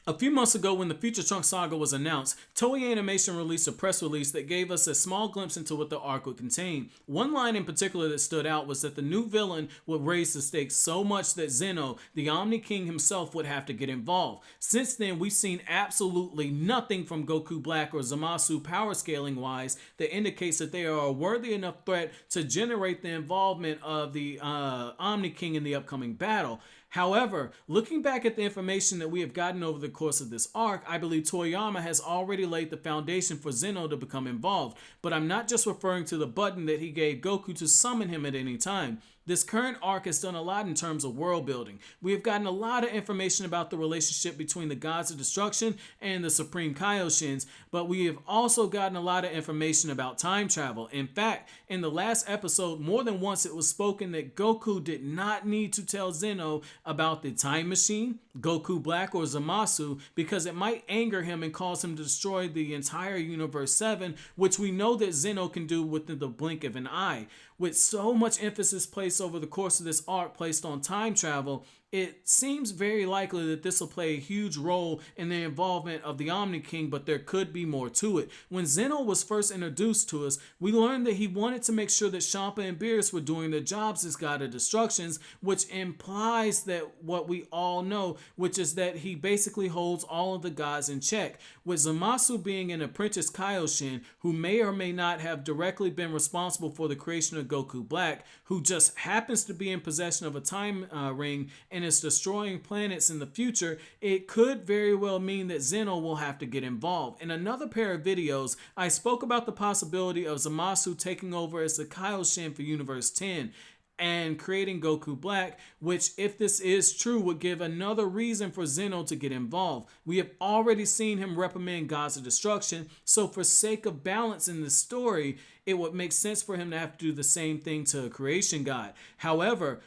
A few months ago, when the Future Trunks saga was announced, Toei Animation released a press release that gave us a small glimpse into what the arc would contain. One line in particular that stood out was that the new villain would raise the stakes so much that Zeno, the Omni King himself, would have to get involved. Since then, we've seen absolutely nothing from Goku Black or Zamasu power scaling wise that indicates that they are a worthy enough threat to generate the involvement of the Omni King in the upcoming battle. However, looking back at the information that we have gotten over the course of this arc, I believe Toriyama has already laid the foundation for Zeno to become involved. But I'm not just referring to the button that he gave Goku to summon him at any time. This current arc has done a lot in terms of world building. We have gotten a lot of information about the relationship between the Gods of Destruction and the Supreme Kaioshins, but we have also gotten a lot of information about time travel. In fact, in the last episode, more than once it was spoken that Goku did not need to tell Zeno about the time machine, Goku Black, or Zamasu because it might anger him and cause him to destroy the entire Universe 7, which we know that Zeno can do within the blink of an eye. With so much emphasis placed over the course of this arc placed on time travel, it seems very likely that this will play a huge role in the involvement of the Omni King, but there could be more to it. When Zeno was first introduced to us, we learned that he wanted to make sure that Champa and Beerus were doing their jobs as God of Destructions, which implies that what we all know, which is that he basically holds all of the gods in check. With Zamasu being an apprentice Kaioshin, who may or may not have directly been responsible for the creation of Goku Black, who just happens to be in possession of a time ring and is destroying planets in the future, it could very well mean that Zeno will have to get involved. In another pair of videos, I spoke about the possibility of Zamasu taking over as the Kaioshin for Universe 10 and creating Goku Black, which, if this is true, would give another reason for Zeno to get involved. We have already seen him reprimand Gods of Destruction, so for sake of balance in the story, it would make sense for him to have to do the same thing to a creation god. However,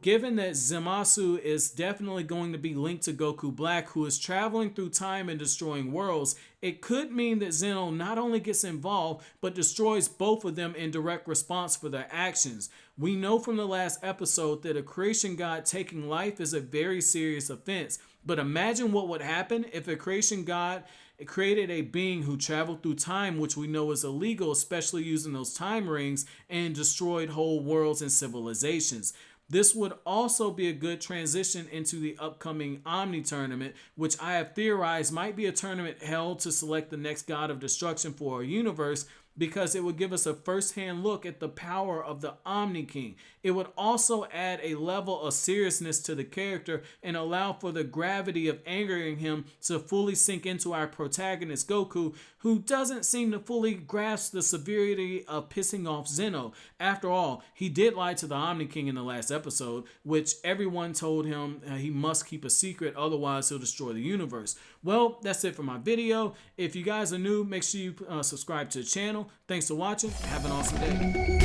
given that Zamasu is definitely going to be linked to Goku Black, who is traveling through time and destroying worlds, it could mean that Zeno not only gets involved, but destroys both of them in direct response for their actions. We know from the last episode that a creation god taking life is a very serious offense, but imagine what would happen if a creation god created a being who traveled through time, which we know is illegal, especially using those time rings, and destroyed whole worlds and civilizations. This would also be a good transition into the upcoming Omni tournament, which I have theorized might be a tournament held to select the next God of Destruction for our universe, because it would give us a first-hand look at the power of the Omni King. It would also add a level of seriousness to the character and allow for the gravity of angering him to fully sink into our protagonist Goku, who doesn't seem to fully grasp the severity of pissing off Zeno. After all, he did lie to the Omni King in the last episode, which everyone told him he must keep a secret, otherwise he'll destroy the universe. Well, that's it for my video. If you guys are new, make sure you subscribe to the channel. Thanks for watching. Have an awesome day.